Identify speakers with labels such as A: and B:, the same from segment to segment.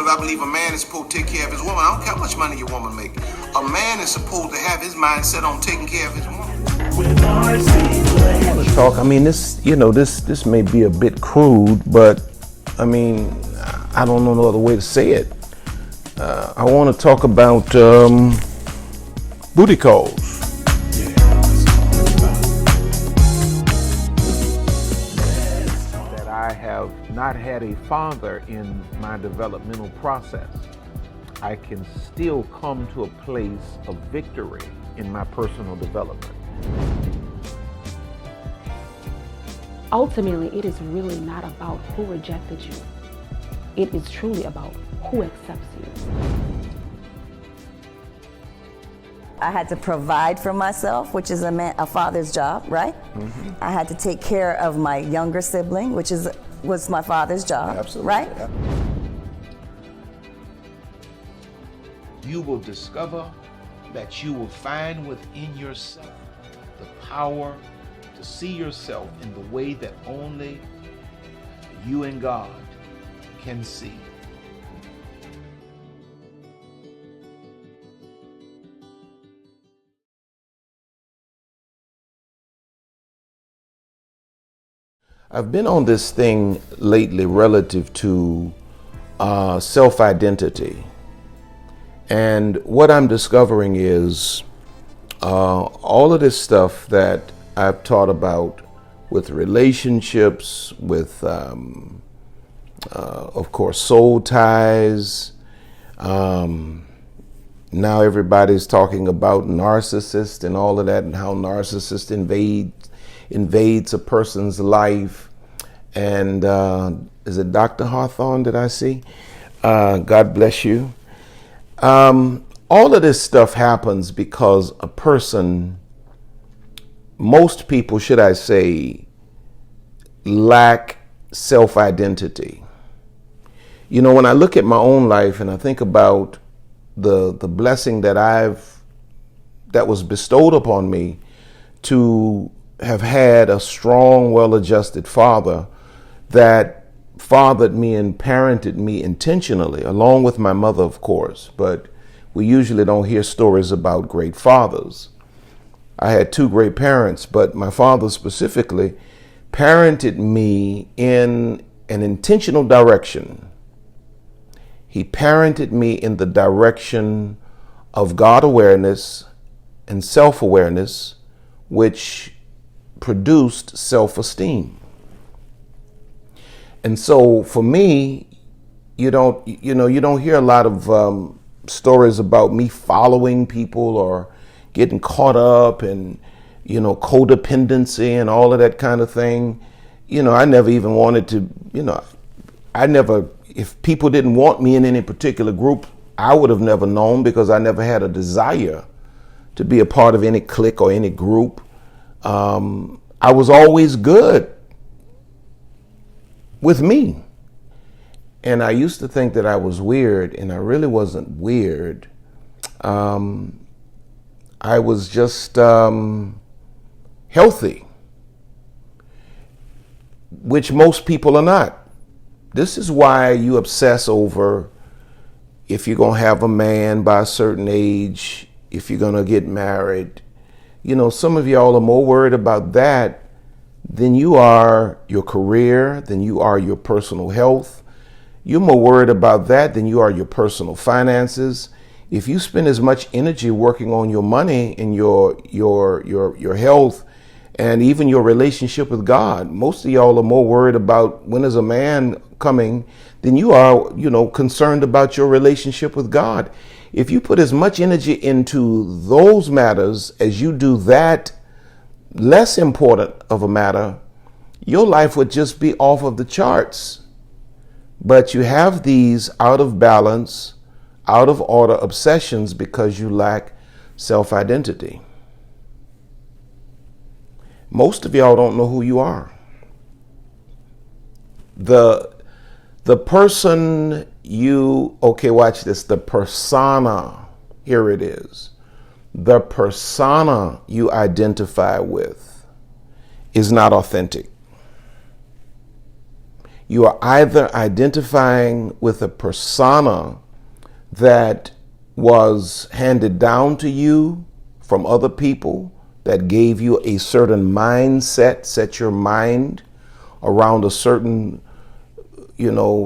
A: I believe a man is supposed to take care of his woman. I don't care how much money your woman make. A man is supposed to have his mindset on taking care of his woman.
B: Talk. I mean, this may be a bit crude, but I mean, I don't know no other way to say it. I want to talk about booty calls. That I have not had a father in my developmental process. I can still come to a place of victory in my personal development.
C: Ultimately, it is really not about who rejected you. It is truly about who accepts you.
D: I had to provide for myself, which is a father's job, right? Mm-hmm. I had to take care of my younger sibling, which was my father's job,
B: absolutely,
D: right?
E: You will discover that you will find within yourself the power to see yourself in the way that only you and God can see.
B: I've been on this thing lately relative to self-identity. And what I'm discovering is all of this stuff that I've taught about with relationships, with, of course, soul ties. Now everybody's talking about narcissists and all of that, and how narcissists invades a person's life. And is it Dr. Hawthorne that I see? God bless you. All of this stuff happens because a person, most people, should I say, lack self-identity. You know, when I look at my own life and I think about the blessing that was bestowed upon me to have had a strong, well-adjusted father that fathered me and parented me intentionally, along with my mother, of course. But we usually don't hear stories about great fathers. I had two great parents, but my father specifically parented me in an intentional direction. He parented me in the direction of God awareness and self-awareness, which produced self-esteem. And so for me, you don't hear a lot of stories about me following people or getting caught up in, codependency and all of that kind of thing. I never even wanted to, if people didn't want me in any particular group, I would have never known, because I never had a desire to be a part of any clique or any group. I was always good with me. And I used to think that I was weird, and I really wasn't weird. I was just healthy, which most people are not. This is why you obsess over if you're going to have a man by a certain age, if you're going to get married. Some of y'all are more worried about that than you are your career, than you are your personal health. You're more worried about that than you are your personal finances. If you spend as much energy working on your money and your health and even your relationship with God, most of y'all are more worried about when is a man coming than you are, concerned about your relationship with God. If you put as much energy into those matters as you do that less important of a matter, your life would just be off of the charts. But you have these out of balance, out of order obsessions because you lack self-identity. Most of y'all don't know who you are. The person watch this, the persona, here it is. The persona you identify with is not authentic. You are either identifying with a persona that was handed down to you from other people that gave you a certain mindset, set your mind around a certain,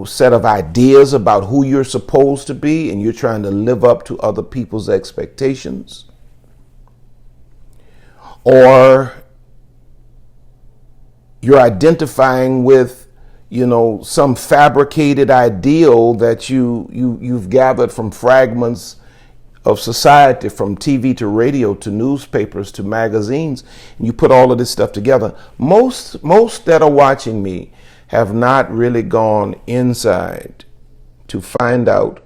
B: set of ideas about who you're supposed to be, and you're trying to live up to other people's expectations. Or you're identifying with, some fabricated ideal that you've gathered from fragments of society, from TV to radio to newspapers to magazines, and you put all of this stuff together. Most that are watching me have not really gone inside to find out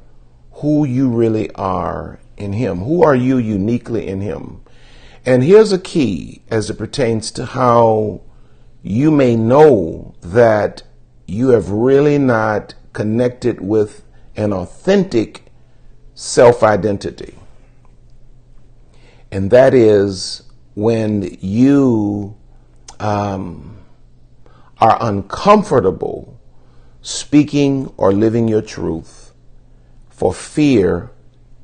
B: who you really are in Him. Who are you uniquely in Him? And here's a key as it pertains to how you may know that you have really not connected with an authentic self-identity. And that is when you are uncomfortable speaking or living your truth for fear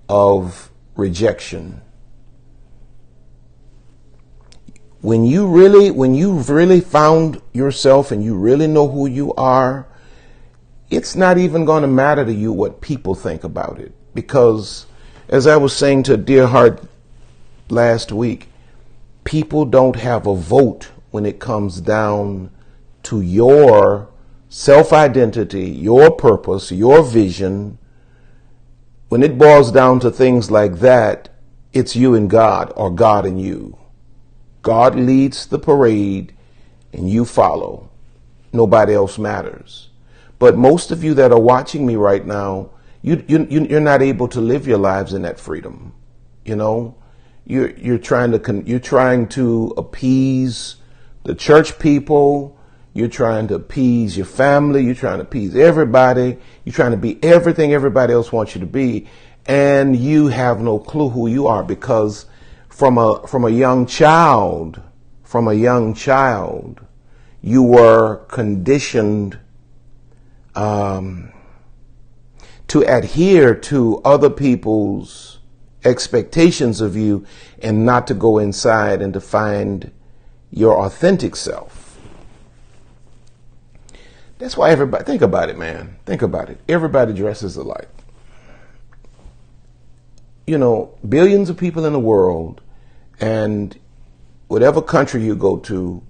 B: of rejection. When you've really found yourself and you really know who you are, it's not even going to matter to you what people think about it. Because, as I was saying to Dear Heart last week, people don't have a vote when it comes down to your self-identity, your purpose, your vision. When it boils down to things like that, it's you and God, or God and you. God leads the parade and you follow. Nobody else matters. But most of you that are watching me right now, you're not able to live your lives in that freedom. You're trying to appease the church people. You're trying to appease your family. You're trying to appease everybody. You're trying to be everything everybody else wants you to be, and you have no clue who you are, because from a young child, you were conditioned to adhere to other people's expectations of you and not to go inside and to find your authentic self. That's why everybody, think about it, man. Think about it. Everybody dresses alike. Billions of people in the world, and whatever country you go to,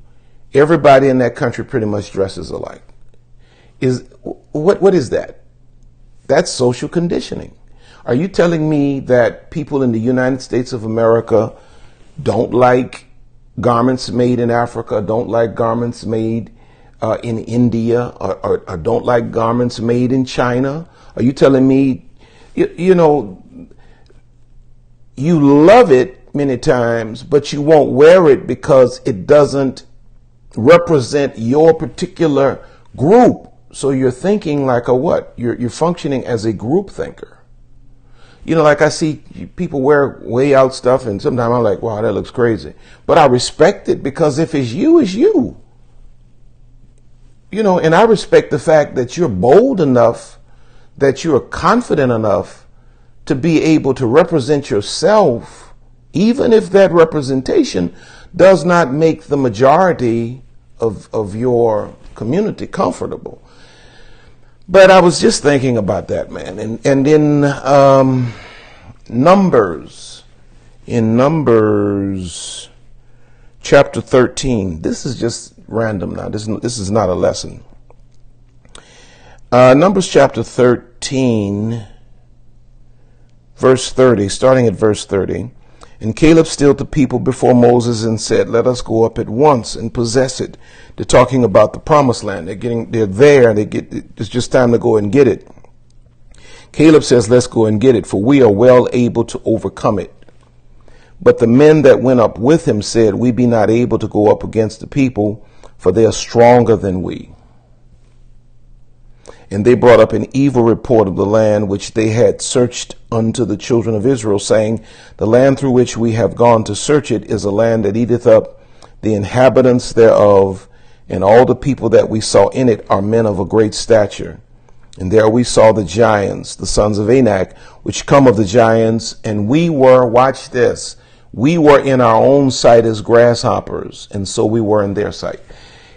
B: everybody in that country pretty much dresses alike. What is that? That's social conditioning. Are you telling me that people in the United States of America don't like garments made in Africa, don't like garments made in India, or don't like garments made in China? Are you telling me, you love it many times, but you won't wear it because it doesn't represent your particular group? So you're thinking like a what? You're functioning as a group thinker. Like I see people wear way out stuff, and sometimes I'm like, wow, that looks crazy. But I respect it, because if it's you, it's you. And I respect the fact that you're bold enough, that you're confident enough to be able to represent yourself, even if that representation does not make the majority of your community comfortable. But I was just thinking about that, man. And in Numbers chapter 13, this is just random now. This is not a lesson. Numbers chapter 13, verse 30, starting at verse 30. And Caleb stilled the people before Moses and said, let us go up at once and possess it. They're talking about the promised land. They're there, and it's just time to go and get it. Caleb says, let's go and get it, for we are well able to overcome it. But the men that went up with him said, we be not able to go up against the people, for they are stronger than we. And they brought up an evil report of the land which they had searched unto the children of Israel, saying, the land through which we have gone to search it is a land that eateth up the inhabitants thereof, and all the people that we saw in it are men of a great stature. And there we saw the giants, the sons of Anak, which come of the giants, and we were," watch this, "we were in our own sight as grasshoppers, and so we were in their sight."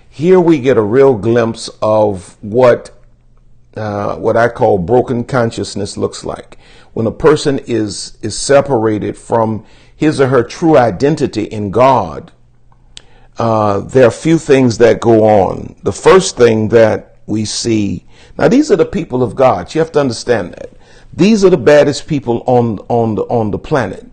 B: Here we get a real glimpse of what I call broken consciousness looks like. When a person is separated from his or her true identity in God, there are a few things that go on. The first thing that we see, now these are the people of God. You have to understand that. These are the baddest people on the planet,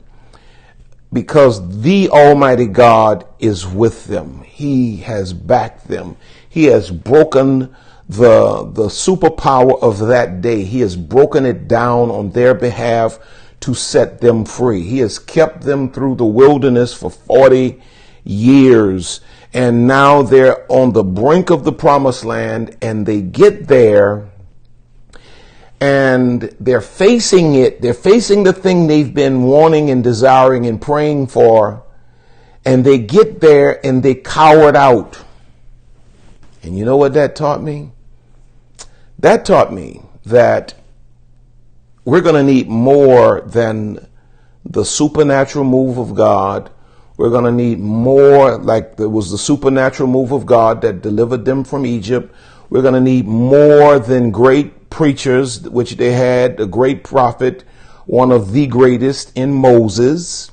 B: because the Almighty God is with them. He has backed them. He has broken the superpower of that day. He has broken it down on their behalf to set them free. He has kept them through the wilderness for 40 years. And now they're on the brink of the promised land, and they get there and they're facing it. They're facing the thing they've been wanting and desiring and praying for. And they get there and they cowered out. And you know what that taught me? That taught me that we're going to need more than the supernatural move of God. We're going to need more, like there was the supernatural move of God that delivered them from Egypt. We're going to need more than great preachers, which they had, a great prophet, one of the greatest in Moses.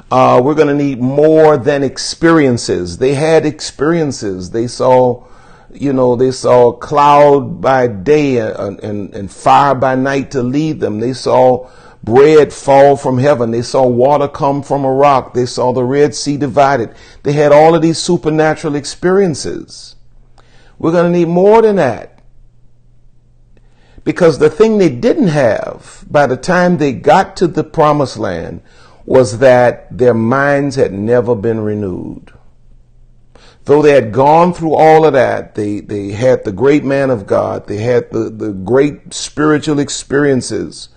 B: We're going to need more than experiences. They had experiences. They saw, they saw a cloud by day and fire by night to lead them. They saw bread fall from heaven. They saw water come from a rock. They saw the Red Sea divided. They had all of these supernatural experiences. We're going to need more than that, because the thing they didn't have by the time they got to the promised land was that their minds had never been renewed. Though they had gone through all of that, they had the great man of God, they had the great spiritual experiences,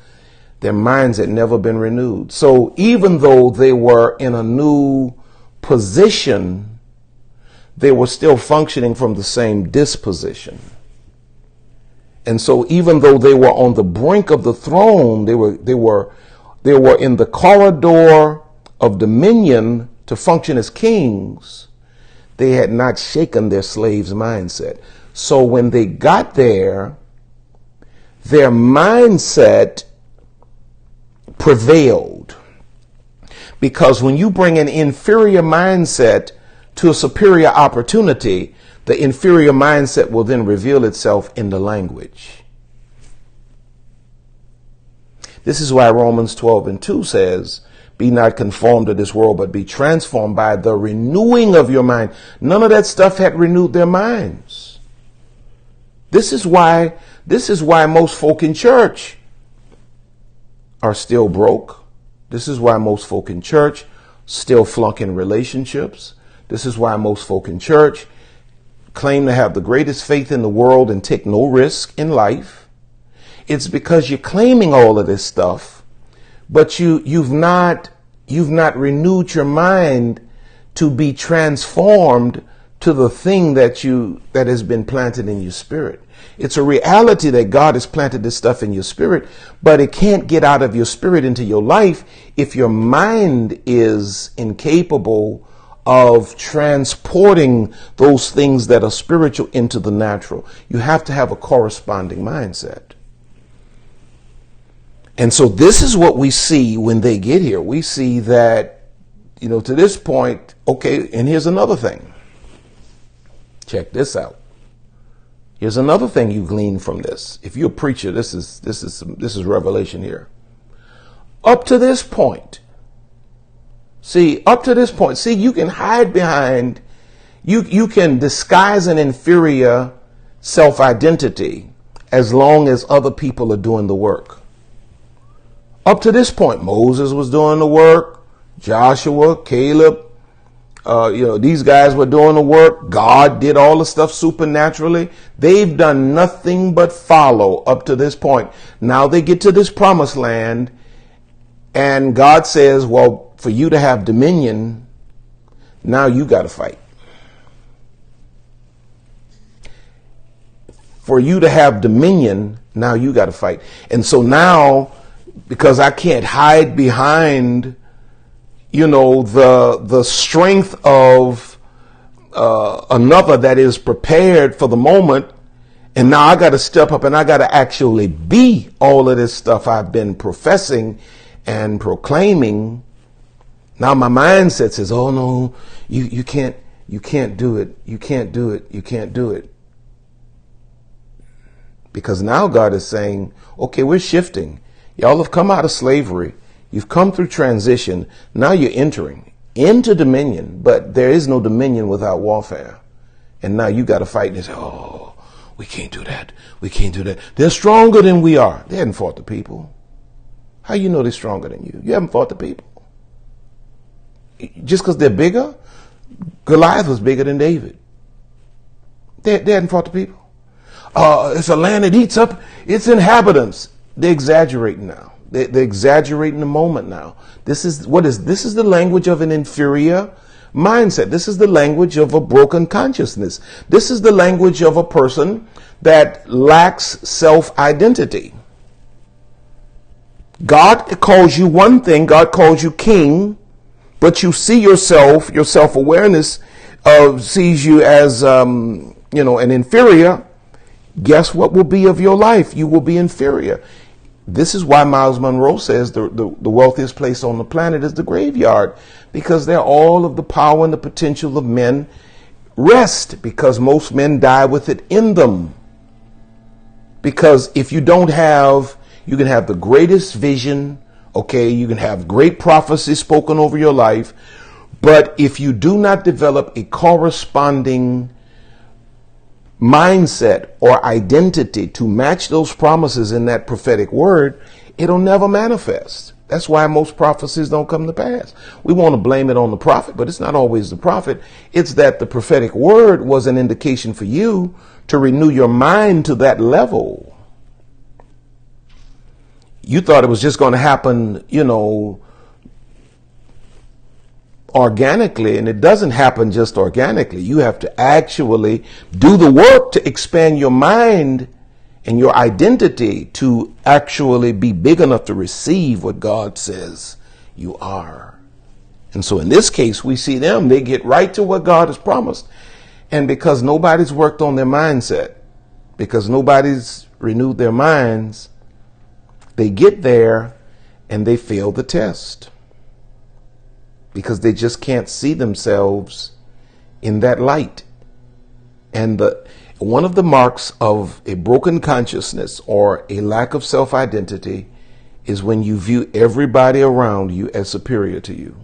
B: their minds had never been renewed. So even though they were in a new position, they were still functioning from the same disposition. And so even though they were on the brink of the throne, they were in the corridor of dominion to function as kings, they had not shaken their slave's mindset. So when they got there, their mindset prevailed. Because when you bring an inferior mindset to a superior opportunity, the inferior mindset will then reveal itself in the language. This is why Romans 12:2 says, "Be not conformed to this world, but be transformed by the renewing of your mind." None of that stuff had renewed their minds. This is why most folk in church are still broke. This is why most folk in church still flunk in relationships. This is why most folk in church claim to have the greatest faith in the world and take no risk in life. It's because you're claiming all of this stuff, but you've not renewed your mind to be transformed to the thing that has been planted in your spirit. It's a reality that God has planted this stuff in your spirit, but it can't get out of your spirit into your life if your mind is incapable of transporting those things that are spiritual into the natural. You have to have a corresponding mindset. And so this is what we see when they get here. We see that, to this point, okay, and here's another thing. Check this out. Here's another thing you glean from this. If you're a preacher, this is revelation here. Up to this point, see, you can hide behind, you can disguise an inferior self-identity as long as other people are doing the work. Up to this point, Moses was doing the work, Joshua, Caleb, these guys were doing the work. God did all the stuff supernaturally. They've done nothing but follow up to this point. Now they get to this promised land, and God says, well, for you to have dominion, now you got to fight. for you to have dominion, now you got to fight. And so now, because I can't hide behind, the strength of another that is prepared for the moment, and now I got to step up and I got to actually be all of this stuff I've been professing and proclaiming. Now my mindset says, oh no, you can't do it. You can't do it. You can't do it. Because now God is saying, okay, we're shifting. Y'all have come out of slavery. You've come through transition. Now you're entering into dominion, but there is no dominion without warfare. And now you got to fight and say, oh, we can't do that. We can't do that. They're stronger than we are. They hadn't fought the people. How you know they're stronger than you? You haven't fought the people. Just because they're bigger? Goliath was bigger than David. They hadn't fought the people. It's a land that eats up its inhabitants. They're exaggerating now. They're exaggerating the moment now. This is the language of an inferior mindset. This is the language of a broken consciousness. This is the language of a person that lacks self-identity. God calls you one thing. God calls you king, but you see yourself, your self-awareness sees you as, an inferior. Guess what will be of your life? You will be inferior. This is why Miles Monroe says the wealthiest place on the planet is the graveyard, because there all of the power and the potential of men rest, because most men die with it in them. Because if you don't have, you can have the greatest vision, okay, you can have great prophecy spoken over your life, but if you do not develop a corresponding mindset or identity to match those promises in that prophetic word, it'll never manifest. That's why most prophecies don't come to pass. We want to blame it on the prophet, but it's not always the prophet. It's that the prophetic word was an indication for you to renew your mind to that level. You thought it was just going to happen, organically, and it doesn't happen just organically. You have to actually do the work to expand your mind and your identity to actually be big enough to receive what God says you are. And so in this case, we see them, they get right to what God has promised. And because nobody's worked on their mindset, because nobody's renewed their minds, they get there and they fail the test. Because they just can't see themselves in that light. And one of the marks of a broken consciousness or a lack of self-identity is when you view everybody around you as superior to you.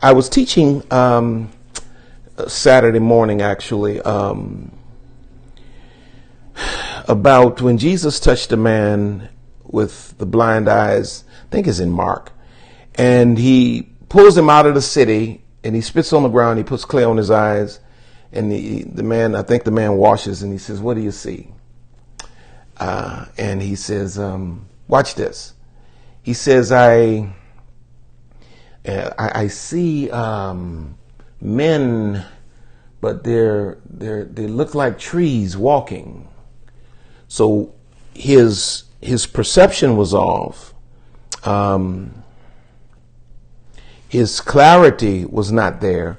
B: I was teaching Saturday morning, actually, about when Jesus touched a man with the blind eyes. I think it's in Mark. And he pulls him out of the city, and he spits on the ground. He puts clay on his eyes, and the man washes, and he says, "What do you see?" And he says, "Watch this." He says, "I see men, but they look like trees walking." So his perception was off. His clarity was not there.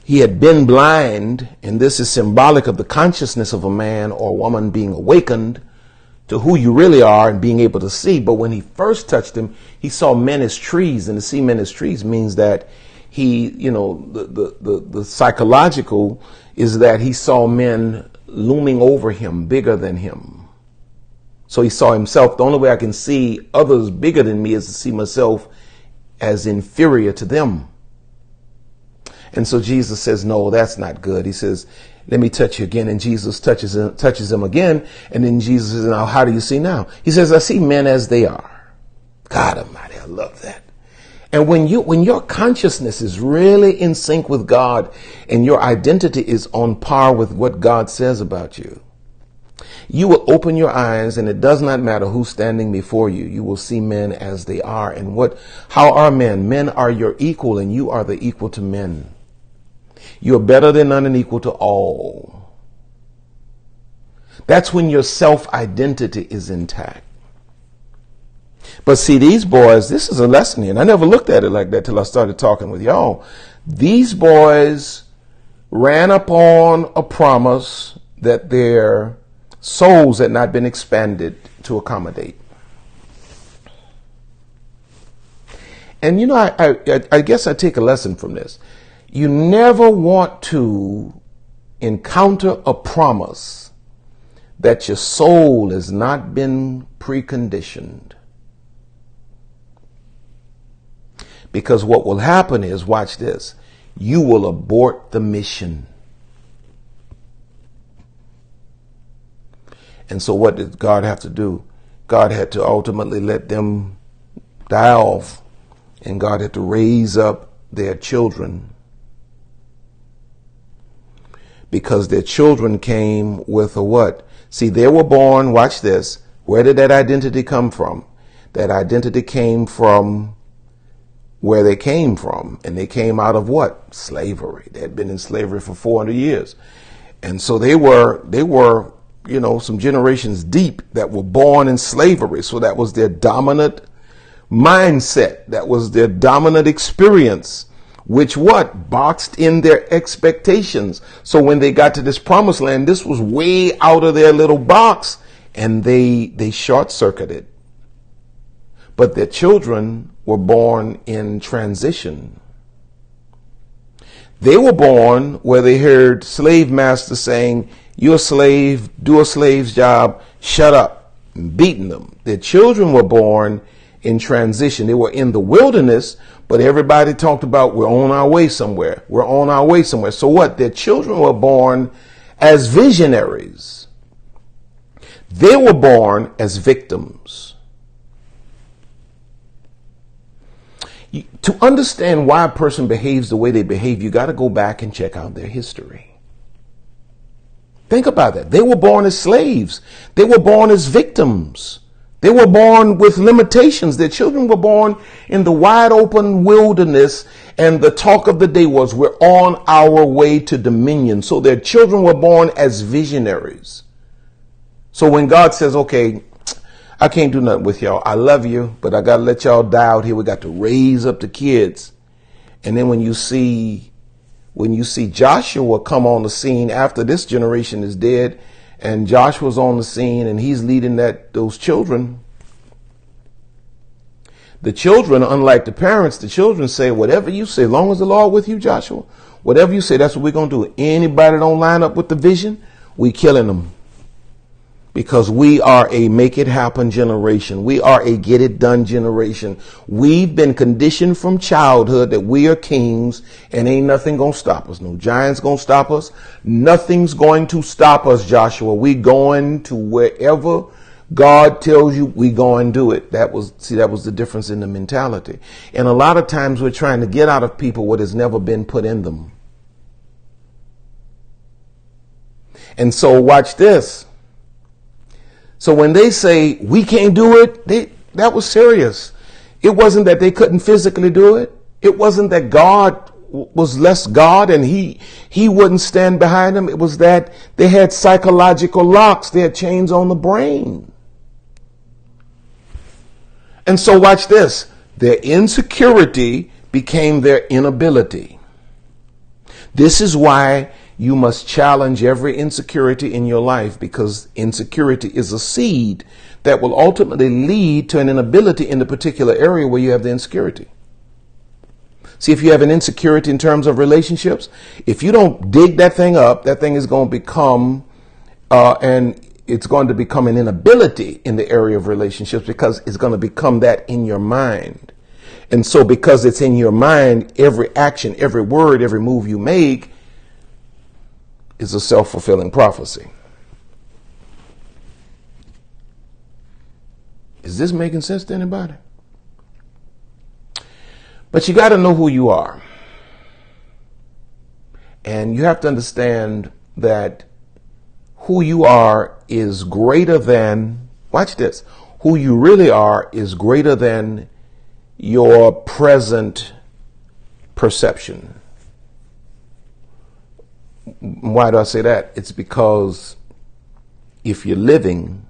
B: He had been blind, and this is symbolic of the consciousness of a man or woman being awakened to who you really are and being able to see. But when he first touched him, he saw men as trees, and to see men as trees means that he, the psychological is that he saw men looming over him, bigger than him. So he saw himself. The only way I can see others bigger than me is to see myself as inferior to them. And so Jesus says, "No, that's not good." He says, "Let me touch you again." And Jesus touches him again. And then Jesus says, "Now, how do you see now?" He says, "I see men as they are." God Almighty, I love that. And when your consciousness is really in sync with God and your identity is on par with what God says about you, you will open your eyes, and it does not matter who's standing before you. You will see men as they are. And how are men? Men are your equal, and you are the equal to men. You are better than none and equal to all. That's when your self-identity is intact. But see, these boys, this is a lesson here, and I never looked at it like that till I started talking with y'all. These boys ran upon a promise that their souls had not been expanded to accommodate. And you know, I guess I take a lesson from this. You never want to encounter a promise that your soul has not been preconditioned. Because what will happen is, watch this, you will abort the mission. And so what did God have to do? God had to ultimately let them die off, and God had to raise up their children, because their children came with a what? See, they were born, watch this, where did that identity come from? That identity came from where they came from, and they came out of what? Slavery. They had been in slavery for 400 years. And so they were, you know, some generations deep that were born in slavery. So that was their dominant mindset. That was their dominant experience, which what? Boxed in their expectations. So when they got to this promised land, this was way out of their little box, and they short-circuited. But their children were born in transition. They were born where they heard slave masters saying, "You're a slave, do a slave's job, shut up," and beating them. Their children were born in transition. They were in the wilderness, but everybody talked about, we're on our way somewhere. We're on our way somewhere. So what? Their children were born as visionaries. They were born as victims. To understand why a person behaves the way they behave, you got to go back and check out their history. Think about that. They were born as slaves. They were born as victims. They were born with limitations. Their children were born in the wide open wilderness, and the talk of the day was, we're on our way to dominion. So their children were born as visionaries. So when God says, okay, I can't do nothing with y'all, I love you, but I got to let y'all die out here. We got to raise up the kids. And then when you see Joshua come on the scene after this generation is dead, and Joshua's on the scene and he's leading those children, the children, unlike the parents, the children say, whatever you say, as long as the Lord with you, Joshua, whatever you say, that's what we're going to do. Anybody don't line up with the vision, we killing them. Because we are a make it happen generation. We are a get it done generation. We've been conditioned from childhood that we are kings, and ain't nothing going to stop us. No giants going to stop us. Nothing's going to stop us, Joshua. We going to wherever God tells you, we go and do it. That was the difference in the mentality. And a lot of times we're trying to get out of people what has never been put in them. And so watch this. So when they say we can't do it, that was serious. It wasn't that they couldn't physically do it. It wasn't that God was less God and he wouldn't stand behind them. It was that they had psychological locks. They had chains on the brain. And so watch this. Their insecurity became their inability. This is why you must challenge every insecurity in your life, because insecurity is a seed that will ultimately lead to an inability in the particular area where you have the insecurity. See, if you have an insecurity in terms of relationships, if you don't dig that thing up, that thing is going to become, it's going to become an inability in the area of relationships, because it's going to become that in your mind. And so because it's in your mind, every action, every word, every move you make is a self-fulfilling prophecy. Is this making sense to anybody? But you got to know who you are. And you have to understand that who you are is greater than, watch this, who you really are is greater than your present perception. Why do I say that? It's because if you're living,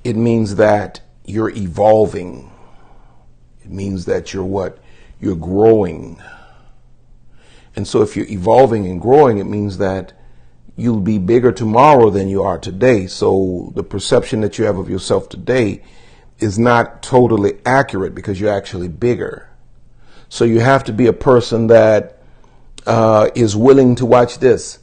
B: it means that you're evolving. It means that you're what? You're growing. And so if you're evolving and growing, it means that you'll be bigger tomorrow than you are today. So the perception that you have of yourself today is not totally accurate because you're actually bigger. So you have to be a person that is willing to, watch this,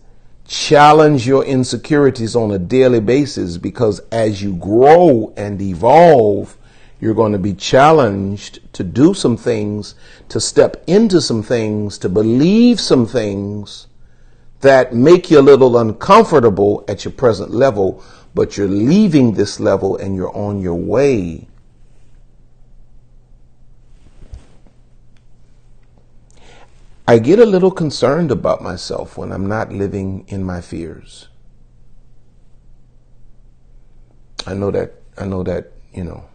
B: challenge your insecurities on a daily basis, because as you grow and evolve, you're going to be challenged to do some things, to step into some things, to believe some things that make you a little uncomfortable at your present level, but you're leaving this level and you're on your way. I get a little concerned about myself when I'm not living in my fears. I know that, you know.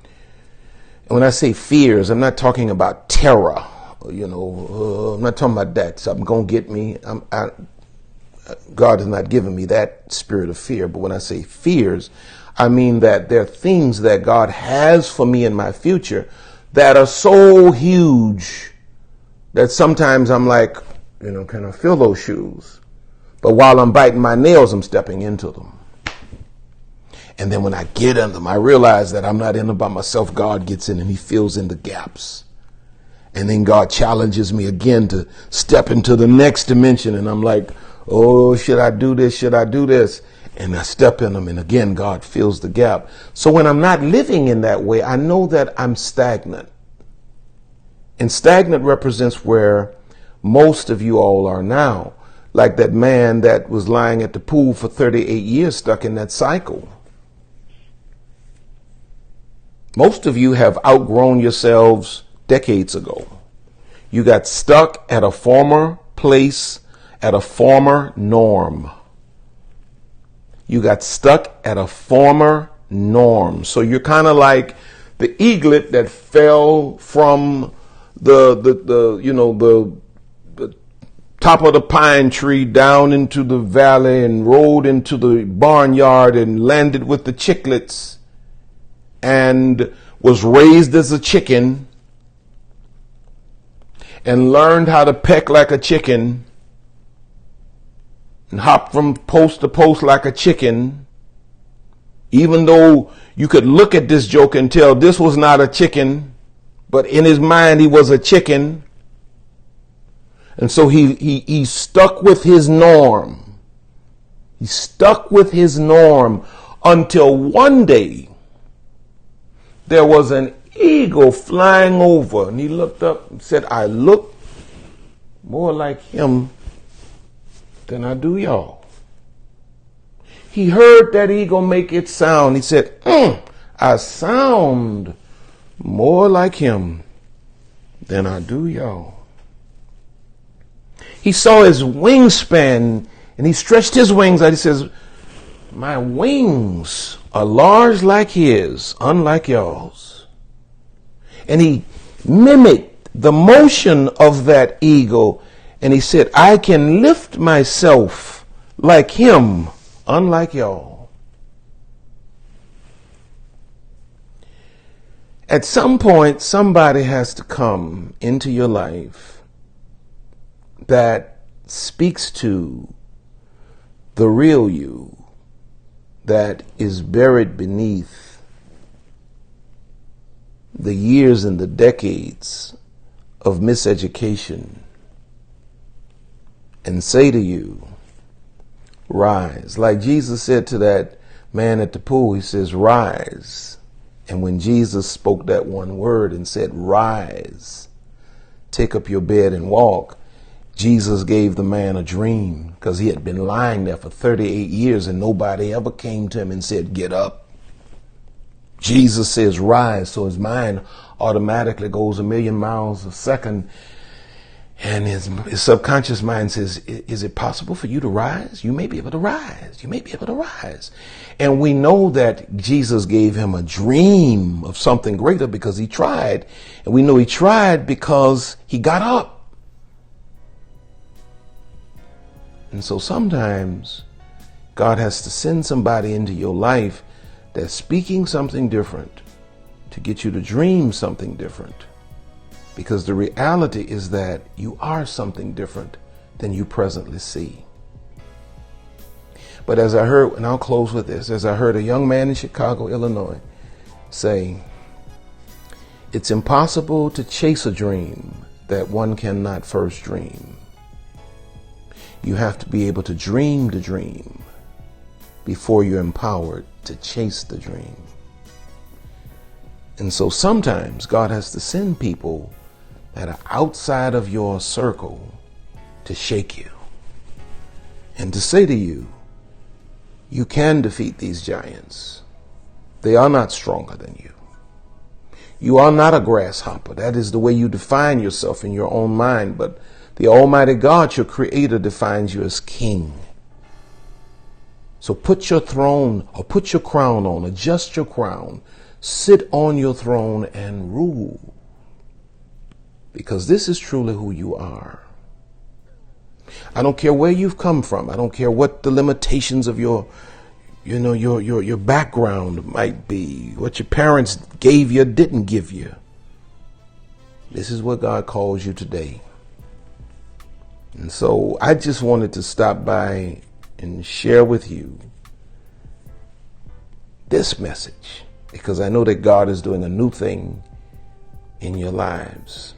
B: And when I say fears, I'm not talking about terror. You know, I'm not talking about that. Something gonna get me. God has not given me that spirit of fear. But when I say fears, I mean that there are things that God has for me in my future that are so huge that sometimes I'm like, you know, can I fill those shoes? But while I'm biting my nails, I'm stepping into them. And then when I get in them, I realize that I'm not in them by myself. God gets in and he fills in the gaps. And then God challenges me again to step into the next dimension. And I'm like, oh, should I do this? Should I do this? And I step in them. And again, God fills the gap. So when I'm not living in that way, I know that I'm stagnant. And stagnant represents where most of you all are now. Like that man that was lying at the pool for 38 years stuck in that cycle. Most of you have outgrown yourselves decades ago. You got stuck at a former place, at a former norm. You got stuck at a former norm. So you're kind of like the eaglet that fell from the top of the pine tree down into the valley and rolled into the barnyard and landed with the chicklets and was raised as a chicken and learned how to peck like a chicken and hop from post to post like a chicken, even though you could look at this joke and tell this was not a chicken, but in his mind he was a chicken. And so he stuck with his norm. He stuck with his norm until one day there was an eagle flying over, and he looked up and said, I look more like him than I do y'all. He heard that eagle make its sound. He said, I sound more like him than I do y'all. He saw his wingspan and he stretched his wings out. He says, my wings are large like his, unlike y'all's. And he mimicked the motion of that eagle. And he said, I can lift myself like him, unlike y'all. At some point, somebody has to come into your life that speaks to the real you that is buried beneath the years and the decades of miseducation, and say to you, rise. Like Jesus said to that man at the pool, he says, rise. And when Jesus spoke that one word and said, rise, take up your bed and walk, Jesus gave the man a dream, because he had been lying there for 38 years and nobody ever came to him and said, get up. Jesus says, rise. So his mind automatically goes 1,000,000 miles a second. And his subconscious mind says, is it possible for you to rise? You may be able to rise. You may be able to rise. And we know that Jesus gave him a dream of something greater because he tried. And we know he tried because he got up. And so sometimes God has to send somebody into your life that's speaking something different to get you to dream something different. Because the reality is that you are something different than you presently see. But as I heard, and I'll close with this, as I heard a young man in Chicago, Illinois say, it's impossible to chase a dream that one cannot first dream. You have to be able to dream the dream before you're empowered to chase the dream. And so sometimes God has to send people that are outside of your circle to shake you and to say to you, you can defeat these giants. They are not stronger than you. You are not a grasshopper. That is the way you define yourself in your own mind. But the Almighty God, your Creator, defines you as king. So put your throne, or put your crown on, adjust your crown, sit on your throne and rule. Because this is truly who you are. I don't care where you've come from. I don't care what the limitations of your background might be, what your parents gave you, didn't give you. This is what God calls you today. And so I just wanted to stop by and share with you this message, because I know that God is doing a new thing in your lives.